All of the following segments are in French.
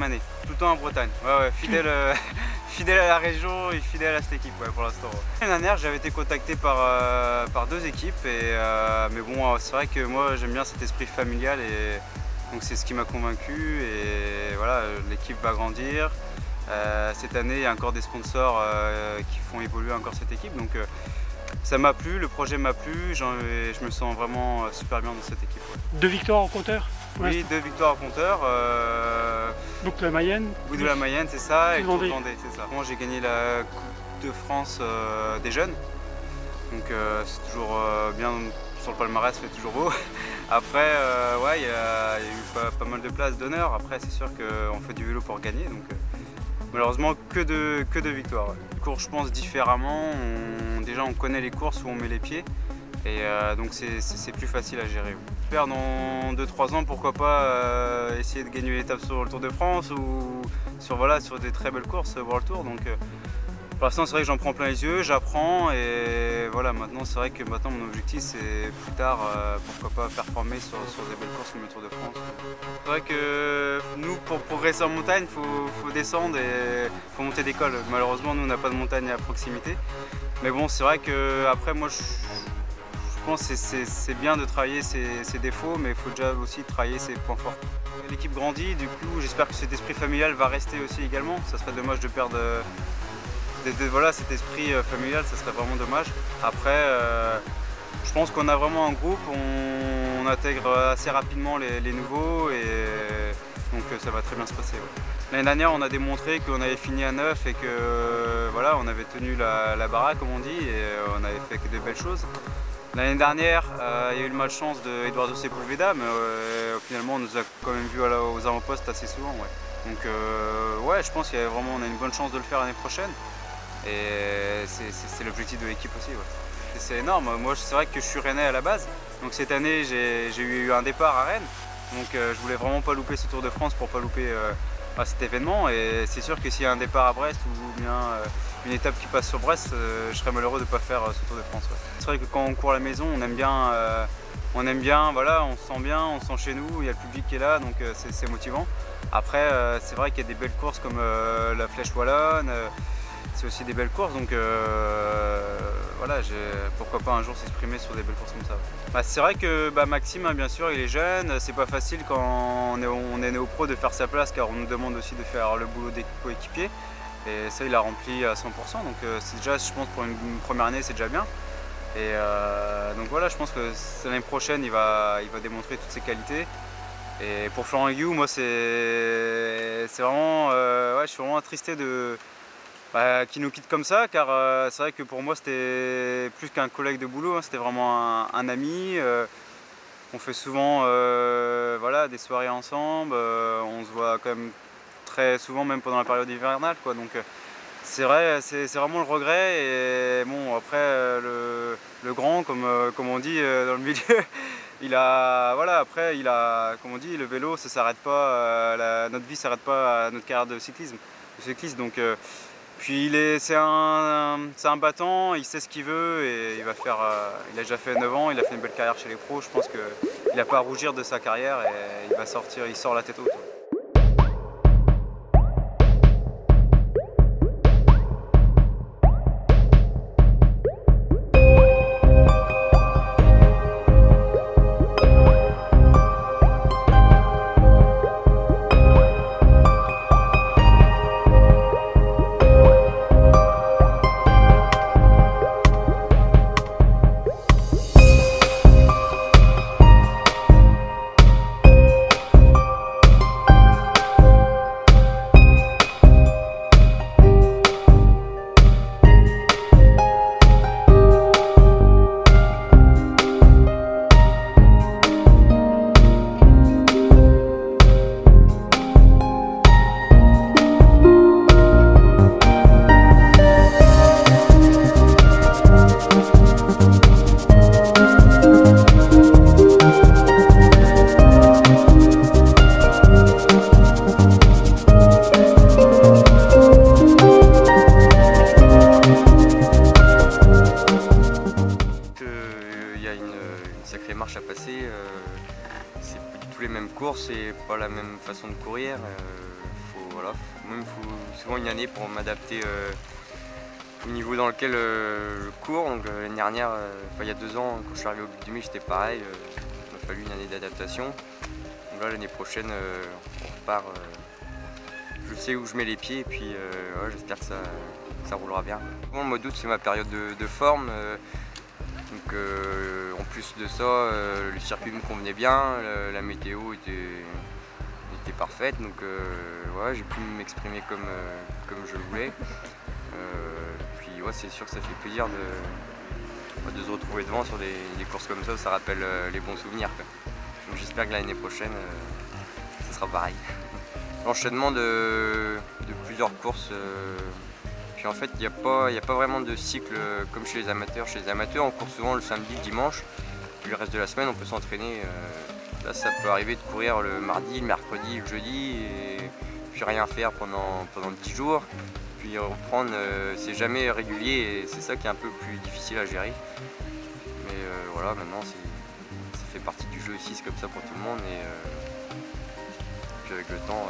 troisième année, tout le temps en Bretagne. Ouais, fidèle, fidèle à la région et fidèle à cette équipe pour l'instant. L'année dernière, j'avais été contacté par deux équipes, mais bon, c'est vrai que moi j'aime bien cet esprit familial et donc c'est ce qui m'a convaincu et voilà, l'équipe va grandir. Cette année, il y a encore des sponsors qui font évoluer encore cette équipe. Donc, ça m'a plu, le projet m'a plu, je me sens vraiment super bien dans cette équipe. Ouais. 2 victoires en compteur? Oui, 2 victoires en compteur. Boucle de la Mayenne? Boucle de la Mayenne, c'est ça, et Tour de Vendée, c'est ça. Moi, j'ai gagné la Coupe de France des jeunes, donc c'est toujours bien sur le palmarès, c'est toujours beau. Après, ouais, il y a eu pas mal de places d'honneur. Après, c'est sûr qu'on fait du vélo pour gagner, donc malheureusement que de victoires. Ouais. Les courses, je pense, différemment. Déjà, on connaît les courses où on met les pieds. Et donc c'est plus facile à gérer. J'espère dans 2-3 ans, pourquoi pas essayer de gagner une étape sur le Tour de France ou sur des très belles courses, World Tour. Donc, pour l'instant, c'est vrai que j'en prends plein les yeux, j'apprends et voilà, maintenant c'est vrai que maintenant mon objectif c'est plus tard, pourquoi pas performer sur des belles courses comme le Tour de France. C'est vrai que nous, pour progresser en montagne, faut descendre et faut monter d'école. Malheureusement, nous on n'a pas de montagne à proximité. Mais bon, c'est vrai que après moi je pense que c'est bien de travailler ses défauts, mais il faut déjà aussi travailler ses points forts. L'équipe grandit, du coup j'espère que cet esprit familial va rester aussi également. Ça serait dommage de perdre voilà, cet esprit familial, ça serait vraiment dommage. Après, je pense qu'on a vraiment un groupe, on intègre assez rapidement les nouveaux et donc ça va très bien se passer. Ouais. L'année dernière, on a démontré qu'on avait fini à 9 et que voilà, on avait tenu la baraque comme on dit et on avait fait que de belles choses. L'année dernière, il y a eu le malchance d'Eduardo Sepulveda, mais finalement on nous a quand même vus aux avant-postes assez souvent. Ouais. Donc ouais, je pense qu'on a une bonne chance de le faire l'année prochaine. Et c'est l'objectif de l'équipe aussi. Ouais. C'est énorme, moi c'est vrai que je suis rennais à la base, donc cette année j'ai eu un départ à Rennes, donc je voulais vraiment pas louper ce Tour de France pour pas louper cet événement, et c'est sûr que s'il y a un départ à Brest ou bien une étape qui passe sur Brest, je serais malheureux de ne pas faire ce Tour de France. Ouais. C'est vrai que quand on court à la maison, on aime bien, voilà, on se sent bien, on se sent chez nous, il y a le public qui est là, donc c'est motivant. Après, c'est vrai qu'il y a des belles courses comme la Flèche Wallonne, c'est aussi des belles courses, donc voilà, pourquoi pas un jour s'exprimer sur des belles courses comme ça. Bah, c'est vrai que Maxime, hein, bien sûr, il est jeune, c'est pas facile quand on est néo-pro de faire sa place, car on nous demande aussi de faire le boulot des coéquipiers, et ça il a rempli à 100%, donc c'est déjà, je pense, pour une première année c'est déjà bien. Et donc voilà, je pense que l'année prochaine il va démontrer toutes ses qualités. Et pour Florent Aguillou, moi c'est vraiment, ouais, je suis vraiment attristé qu'il nous quitte comme ça, car c'est vrai que pour moi c'était plus qu'un collègue de boulot, hein, c'était vraiment un ami. On fait souvent voilà, des soirées ensemble, on se voit quand même très souvent, même pendant la période hivernale, quoi. Donc c'est vrai, c'est vraiment le regret. Et bon, après le grand, comme on dit dans le milieu, comme on dit, le vélo ça s'arrête pas, notre vie s'arrête pas à notre carrière de cycliste. Donc puis c'est un battant, il sait ce qu'il veut et il a déjà fait 9 ans, il a fait une belle carrière chez les pros. Je pense qu'il n'a pas à rougir de sa carrière et il sort la tête haute. sacrée marche à passer. C'est tous les mêmes courses et pas la même façon de courir. Moi, il me faut souvent une année pour m'adapter au niveau dans lequel je cours. Donc l'année dernière, il y a 2 ans, quand je suis arrivé au but du 1000, j'étais pareil. Il m'a fallu une année d'adaptation. Donc là, l'année prochaine, on repart. Je sais où je mets les pieds et puis ouais, j'espère que ça roulera bien. Bon, le mois d'août, c'est ma période de forme. Donc en plus de ça, le circuit me convenait bien, la météo était parfaite, donc ouais, j'ai pu m'exprimer comme je le voulais. Puis ouais, c'est sûr que ça fait plaisir de se retrouver devant sur des courses comme ça rappelle les bons souvenirs, quoi. Donc j'espère que l'année prochaine, ce sera pareil. L'enchaînement de plusieurs courses. Puis en fait, il n'y a pas vraiment de cycle comme chez les amateurs. Chez les amateurs, on court souvent le samedi, le dimanche. Puis le reste de la semaine, on peut s'entraîner. Là, ça peut arriver de courir le mardi, le mercredi, le jeudi, et puis rien faire pendant 10 jours. Puis reprendre, c'est jamais régulier et c'est ça qui est un peu plus difficile à gérer. Mais voilà, maintenant, ça fait partie du jeu aussi, c'est comme ça pour tout le monde. Et puis avec le temps,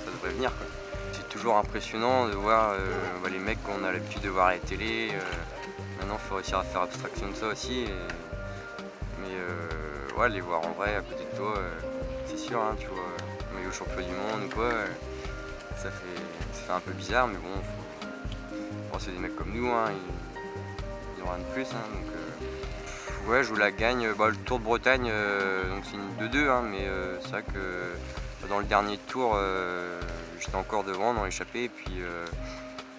ça devrait venir, quoi. C'est toujours impressionnant de voir les mecs qu'on a l'habitude de voir à la télé. Maintenant, il faut réussir à faire abstraction de ça aussi. Mais ouais, les voir en vrai à côté de toi, c'est sûr, hein, tu vois, maillot champion du monde ou quoi, ça fait un peu bizarre, mais bon, c'est des mecs comme nous, hein, il n'y aura rien de plus. Hein, donc, ouais, je vous la gagne. Le Tour de Bretagne, donc c'est une 2-2, hein, mais c'est vrai que dans le dernier tour, j'étais encore devant dans l'échappée, et puis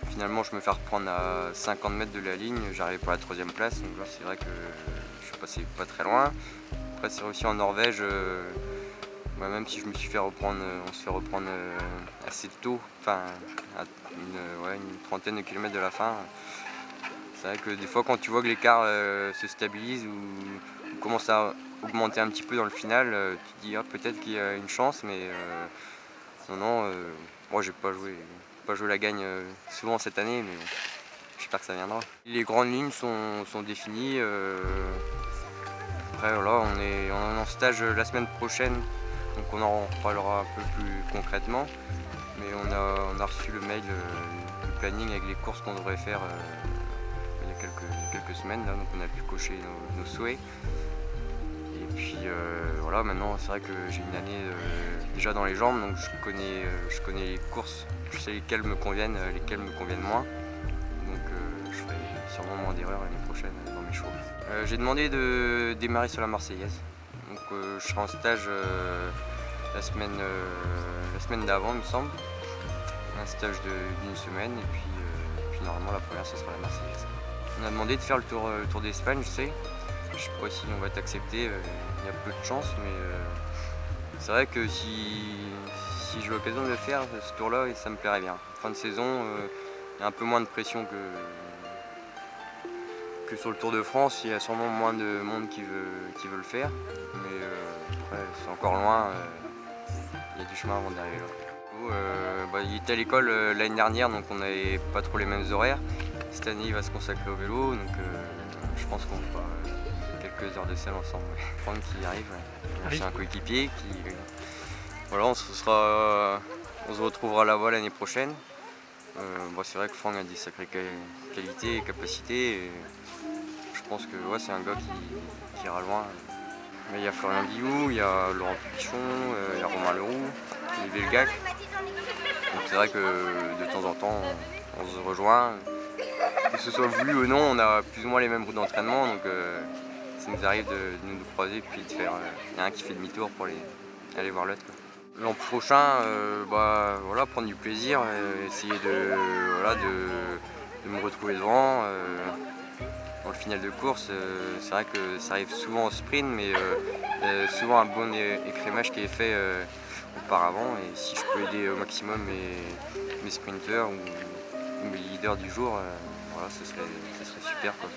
finalement je me fais reprendre à 50 mètres de la ligne, j'arrive pour la 3e place, donc là c'est vrai que je suis passé pas très loin. Après c'est réussi en Norvège, même si je me suis fait reprendre, on se fait reprendre assez tôt, enfin à une trentaine de kilomètres de la fin. C'est vrai que des fois quand tu vois que l'écart se stabilise ou commence à augmenter un petit peu dans le final, tu te dis peut-être qu'il y a une chance, mais non, moi j'ai pas joué la gagne souvent cette année, mais bon, j'espère que ça viendra. Les grandes lignes sont définies. Après voilà, on est en stage la semaine prochaine, donc on en reparlera un peu plus concrètement. Mais on a reçu le mail, le planning avec les courses qu'on devrait faire il y a quelques semaines, là, donc on a pu cocher nos souhaits. Et puis voilà, maintenant c'est vrai que j'ai une année déjà dans les jambes, donc je connais les courses, je sais lesquelles me conviennent moins. Donc je ferai sûrement moins d'erreurs l'année prochaine dans mes chevaux. J'ai demandé de démarrer sur la Marseillaise. Donc je serai en stage la semaine d'avant, il me semble. Un stage d'une semaine, et puis normalement la première ce sera la Marseillaise. On a demandé de faire le tour d'Espagne, je sais. Je sais pas si on va t'accepter, il y a peu de chance, mais c'est vrai que si j'ai l'occasion de le faire, ce tour-là, ça me plairait bien. Fin de saison, il y a un peu moins de pression que sur le Tour de France, il y a sûrement moins de monde qui veut le faire, mais après c'est encore loin, il y a du chemin avant d'arriver là. Il était à l'école l'année dernière, donc on n'avait pas trop les mêmes horaires. Cette année il va se consacrer au vélo, donc je pense qu'on fera quelques heures de selle ensemble. Franck qui arrive, c'est un coéquipier qui... Voilà, on se retrouvera là-bas l'année prochaine. C'est vrai que Franck a des sacrées qualités et capacités, et je pense que c'est un gars qui ira loin. Mais il y a Florian Guillou, il y a Laurent Pichon, il y a Romain Leroux, Olivier Le Gac. Donc c'est vrai que de temps en temps on se rejoint. Que ce soit voulu ou non, on a plus ou moins les mêmes routes d'entraînement, donc ça nous arrive de nous croiser, puis de faire. Il y a un qui fait demi-tour pour aller voir l'autre. L'an prochain, prendre du plaisir, essayer de me retrouver devant. Dans le final de course, c'est vrai que ça arrive souvent en sprint, mais souvent un bon écrémage qui est fait auparavant. Et si je peux aider au maximum mes sprinteurs ou mes leaders du jour, ce serait super, quoi.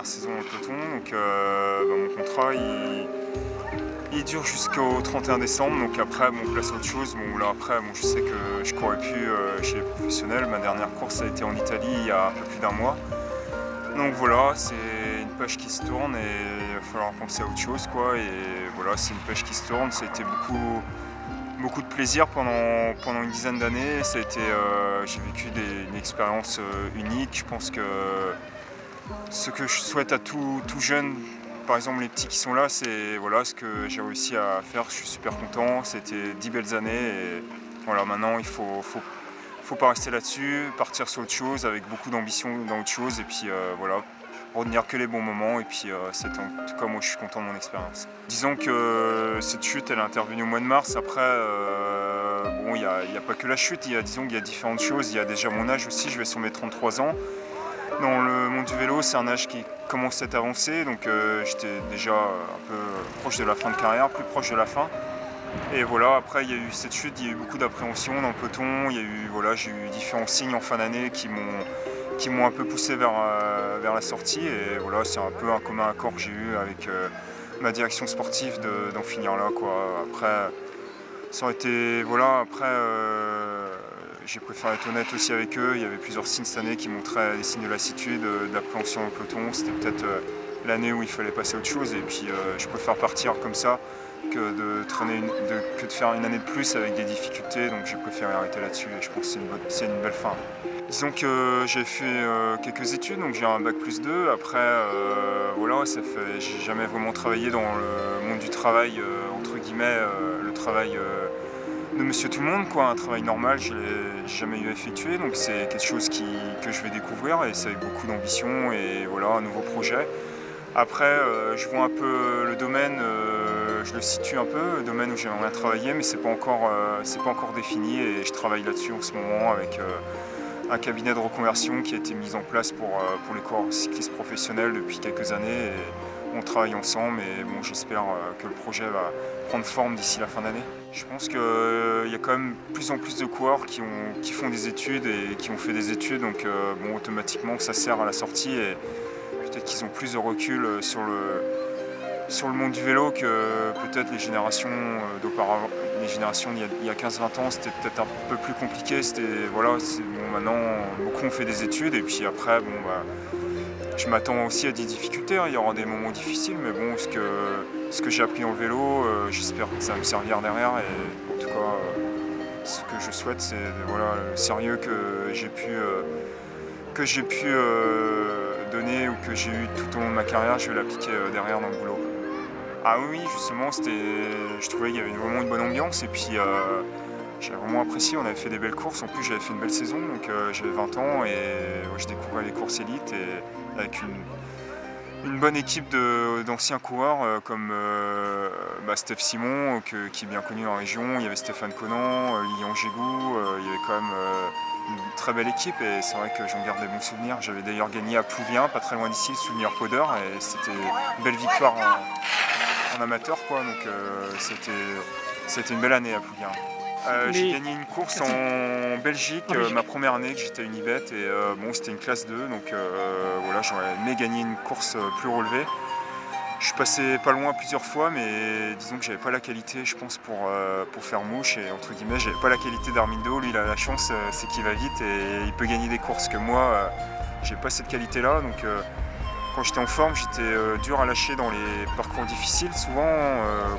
dernière saison dans le peloton. Donc mon contrat il dure jusqu'au 31 décembre. Donc après, place à autre chose. Là après, je sais que je courrais plus chez les professionnels. Ma dernière course a été en Italie il y a un peu plus d'1 mois. Donc voilà, c'est une page qui se tourne et il va falloir penser à autre chose, quoi. Et voilà, c'est une page qui se tourne. Ça a été beaucoup de plaisir pendant une dizaine d'années. J'ai vécu une expérience unique. Je pense que ce que je souhaite à tout jeune, par exemple les petits qui sont là, c'est ce que j'ai réussi à faire. Je suis super content. C'était 10 belles années et voilà, maintenant il faut pas rester là-dessus, partir sur autre chose avec beaucoup d'ambition dans autre chose et puis retenir que les bons moments et puis en tout cas moi je suis content de mon expérience. Disons que cette chute elle est intervenue au mois de mars. Après il n'y a pas que la chute, disons qu'il y a différentes choses. Il y a déjà mon âge aussi, je vais sur mes 33 ans. Dans le monde du vélo, c'est un âge qui commence à être avancé, donc j'étais déjà un peu proche de la fin de carrière, plus proche de la fin. Et voilà, après il y a eu cette chute, il y a eu beaucoup d'appréhension dans le peloton, j'ai eu différents signes en fin d'année qui m'ont un peu poussé vers la sortie. Et voilà, c'est un peu un commun accord que j'ai eu avec ma direction sportive d'en finir là, quoi. Après, ça aurait été, j'ai préféré être honnête aussi avec eux. Il y avait plusieurs signes cette année qui montraient des signes de lassitude, de l'appréhension dans le peloton. C'était peut-être l'année où il fallait passer à autre chose. Et puis je préfère partir comme ça que de faire une année de plus avec des difficultés. Donc j'ai préféré arrêter là-dessus et je pense que c'est une belle fin. Disons que j'ai fait quelques études, donc j'ai un bac+2. Après, j'ai jamais vraiment travaillé dans le monde du travail, entre guillemets, le travail de monsieur tout le monde, quoi. Un travail normal, je l'ai jamais eu à effectuer, donc c'est quelque chose que je vais découvrir et c'est avec beaucoup d'ambition et voilà, un nouveau projet. Après, je vois un peu le domaine, je le situe un peu, le domaine où j'aimerais bien travailler, mais c'est pas encore défini et je travaille là-dessus en ce moment avec un cabinet de reconversion qui a été mis en place pour les coureurs cyclistes professionnels depuis quelques années. Et on travaille ensemble et j'espère que le projet va prendre forme d'ici la fin d'année. Je pense qu'il y a quand même de plus en plus de coureurs qui font des études et qui ont fait des études, donc automatiquement ça sert à la sortie et peut-être qu'ils ont plus de recul sur le monde du vélo que peut-être les générations d'auparavant. Les générations il y a 15-20 ans, c'était peut-être un peu plus compliqué. Maintenant, beaucoup ont fait des études et puis après, je m'attends aussi à des difficultés. Il y aura des moments difficiles, mais ce que j'ai appris dans le vélo, j'espère que ça va me servir derrière. Et en tout cas, ce que je souhaite, c'est le sérieux que j'ai pu donner ou que j'ai eu tout au long de ma carrière, je vais l'appliquer derrière dans le boulot. Ah oui, justement, je trouvais qu'il y avait vraiment une bonne ambiance et puis j'ai vraiment apprécié, on avait fait des belles courses, en plus j'avais fait une belle saison, donc j'avais 20 ans et je découvrais les courses élites et avec une bonne équipe d'anciens coureurs comme Steph Simon qui est bien connu dans la région, il y avait Stéphane Conan, Lilian Gégou, il y avait quand même une très belle équipe et c'est vrai que j'en garde des bons souvenirs. J'avais d'ailleurs gagné à Plouvien, pas très loin d'ici, le Souvenir Powder et c'était une belle victoire en amateur, quoi. Donc c'était une belle année à Plouvien. J'ai gagné une course en Belgique, ma première année que j'étais à Unibet et c'était une classe 2, donc j'aurais aimé gagner une course plus relevée. Je suis passé pas loin plusieurs fois, mais disons que j'avais pas la qualité, je pense, pour faire mouche et entre guillemets, j'avais pas la qualité d'Armindo. Lui, il a la chance, c'est qu'il va vite et il peut gagner des courses que moi, j'ai pas cette qualité-là. Donc quand j'étais en forme, j'étais dur à lâcher dans les parcours difficiles. Souvent,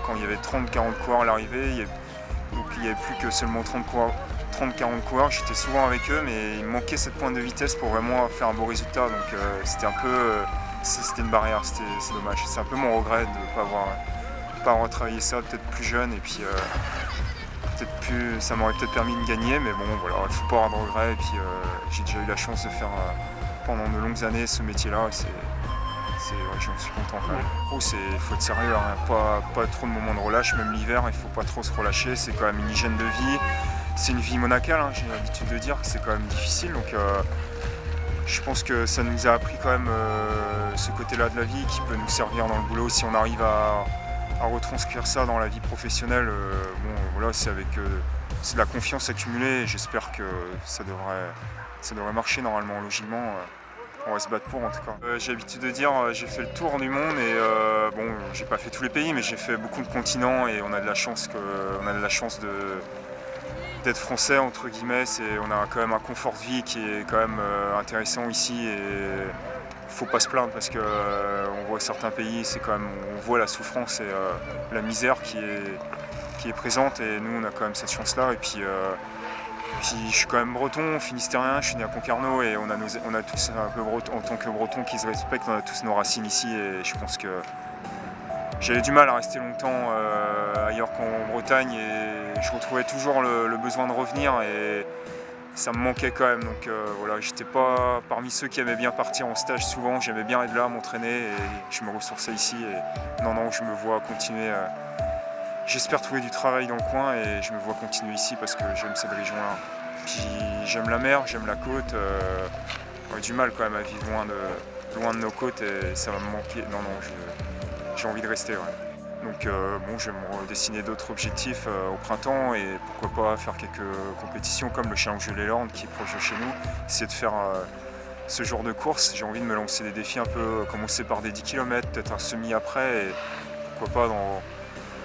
quand il y avait 30-40 coureurs à l'arrivée, donc il n'y avait plus que seulement 30-40 coureurs, j'étais souvent avec eux, mais il me manquait cette pointe de vitesse pour vraiment faire un beau résultat. Donc c'était un peu... C'était une barrière, c'est dommage. C'est un peu mon regret de ne pas avoir travaillé ça peut-être plus jeune et puis ça m'aurait peut-être permis de gagner, mais bon voilà, il ne faut pas avoir de regrets et puis j'ai déjà eu la chance de faire pendant de longues années ce métier-là et j'en suis content quand même. Il faut être sérieux, hein, pas trop de moments de relâche, même l'hiver il ne faut pas trop se relâcher, c'est quand même une hygiène de vie, c'est une vie monacale, hein, j'ai l'habitude de dire que c'est quand même difficile, donc je pense que ça nous a appris quand même ce côté-là de la vie qui peut nous servir dans le boulot si on arrive à retranscrire ça dans la vie professionnelle. C'est de la confiance accumulée et j'espère que ça devrait marcher normalement, logiquement. On va se battre pour en tout cas. J'ai l'habitude de dire, j'ai fait le tour du monde et bon, j'ai pas fait tous les pays, mais j'ai fait beaucoup de continents et on a de la chance d'être français entre guillemets. On a quand même un confort de vie qui est quand même intéressant ici et faut pas se plaindre parce que on voit certains pays, c'est quand même, on voit la souffrance et la misère qui est présente et nous on a quand même cette chance là et puis je suis quand même breton, finistérien, je suis né à Concarneau et on a tous un peu breton, en tant que breton qui se respectent, on a tous nos racines ici et je pense que j'avais du mal à rester longtemps ailleurs qu'en Bretagne et je retrouvais toujours le besoin de revenir et ça me manquait quand même. Donc voilà, j'étais pas parmi ceux qui aimaient bien partir en stage souvent, j'aimais bien être là, m'entraîner et je me ressourçais ici et non, je me vois continuer. J'espère trouver du travail dans le coin et je me vois continuer ici parce que j'aime cette région-là. Puis j'aime la mer, j'aime la côte. On a du mal quand même à vivre loin de nos côtes et ça va me manquer. Non, j'ai envie de rester. Ouais. Donc bon, je vais me dessiner d'autres objectifs au printemps et pourquoi pas faire quelques compétitions comme le Challenge de l'Élande qui est proche de chez nous. Essayer de faire ce genre de course. J'ai envie de me lancer des défis un peu, commencer par des 10 km, peut-être un semi après et pourquoi pas dans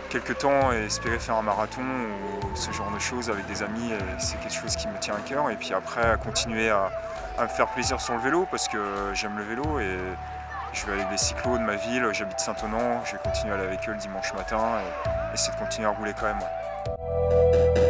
quelques temps et espérer faire un marathon ou ce genre de choses avec des amis, c'est quelque chose qui me tient à cœur et puis après continuer à me faire plaisir sur le vélo parce que j'aime le vélo et je vais avec des cyclos de ma ville, j'habite Saint-Onant, je vais continuer à aller avec eux le dimanche matin et essayer de continuer à rouler quand même. Ouais.